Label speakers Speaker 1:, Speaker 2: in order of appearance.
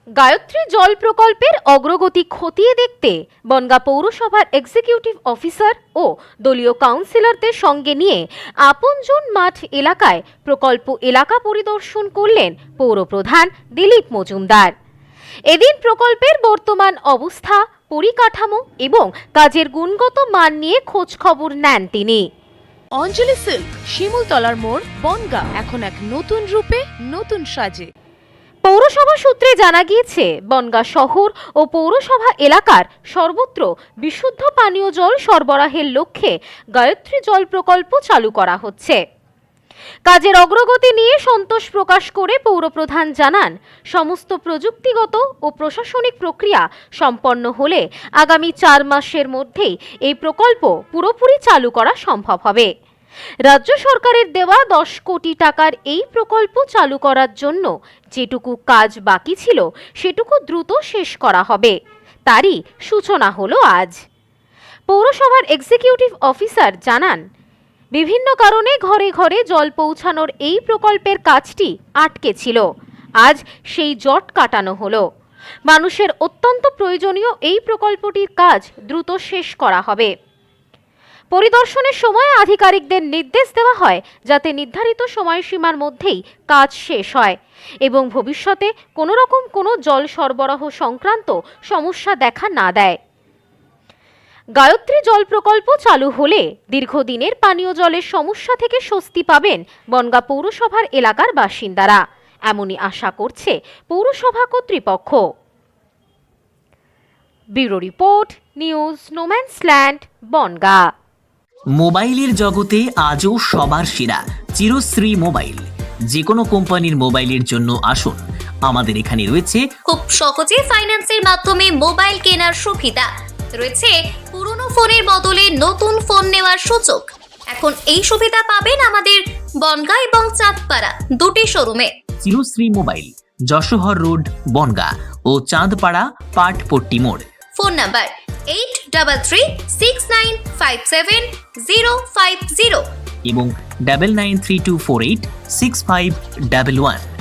Speaker 1: গায়ত্রী জল প্রকল্পের অগ্রগতি খতিয়ে দেখতে বনগাঁ পৌরসভার এক্সিকিউটিভ অফিসার ও দলীয় কাউন্সিলরদের সঙ্গে নিয়ে আপনজন মাঠ এলাকায় প্রকল্প এলাকা পরিদর্শন করলেন পৌরপ্রধান দিলীপ মজুমদার। এদিন প্রকল্পের বর্তমান অবস্থা, পরিকাঠামো এবং কাজের গুণগত মান নিয়ে খোঁজ খবর নেন তিনি।
Speaker 2: অঞ্জলি সিল্ক, শিমুলতলার মোড়, বনগাঁ এখন এক নতুন রূপে, নতুন সাজে।
Speaker 1: পৌরসভা সূত্রে জানা গিয়েছে, বনগাঁ শহর ও পৌরসভা এলাকার সর্বত্র বিশুদ্ধ পানীয় জল সরবরাহের লক্ষ্যে গায়ত্রী জল প্রকল্প চালু করা হচ্ছে। কাজের অগ্রগতি নিয়ে সন্তোষ প্রকাশ করে পৌরপ্রধান জানান, সমস্ত প্রযুক্তিগত ও প্রশাসনিক প্রক্রিয়া সম্পন্ন হলে আগামী 4 মাসের মধ্যেই এই প্রকল্প পুরোপুরি চালু করা সম্ভব হবে। রাজ্য সরকারের দেওয়া 10 কোটি টাকার এই প্রকল্প চালু করার জন্য যেটুকু কাজ বাকি ছিল সেটুকু দ্রুত শেষ করা হবে, তারই সূচনা হলো আজ। পৌরসভার এক্সিকিউটিভ অফিসার জানান, বিভিন্ন কারণে ঘরে ঘরে জল পৌঁছানোর এই প্রকল্পের কাজটি আটকে ছিল। আজ সেই জট কাটানো হলো। মানুষের অত্যন্ত প্রয়োজনীয় এই প্রকল্পটির কাজ দ্রুত শেষ করা হবে। পরিদর্শনের সময় আধিকারিকদের নির্দেশ দেওয়া হয় যাতে নির্ধারিত সময়সীমার মধ্যেই কাজ শেষ হয় এবং ভবিষ্যতে কোনো জল সরবরাহ সংক্রান্ত সমস্যা দেখা না দেয়। গায়ত্রী জল প্রকল্প চালু হলে দীর্ঘদিনের পানীয় জলের সমস্যা থেকে স্বস্তি পাবেন বনগাঁ পৌরসভার এলাকার বাসিন্দারা, এমনই আশা করছে পৌরসভা কর্তৃপক্ষ। Bureau report, news no man's land, Bongaon.
Speaker 3: মোবাইলের জগতে আজও সবার সেরা চিরশ্রী মোবাইল। যে কোনো কোম্পানির মোবাইলের জন্য আসুন, আমাদের এখানে রয়েছে
Speaker 4: খুব সহজে ফাইন্যান্সের মাধ্যমে মোবাইল কেনার সুবিধা রয়েছে। পুরনো ফোনের বদলে নতুন ফোন নেওয়ার সুযোগ। এখন এই সুবিধা পাবেন আমাদের বনগাঁ এবং চাঁদপাড়া দুটি শোরুমে।
Speaker 3: চিরশ্রী মোবাইল, যশোহর রোড, বনগাঁ ও চাঁদপাড়া পাটপট্টি মোড়।
Speaker 4: ফোন নাম্বার 8336957050
Speaker 3: এবং 9932486511।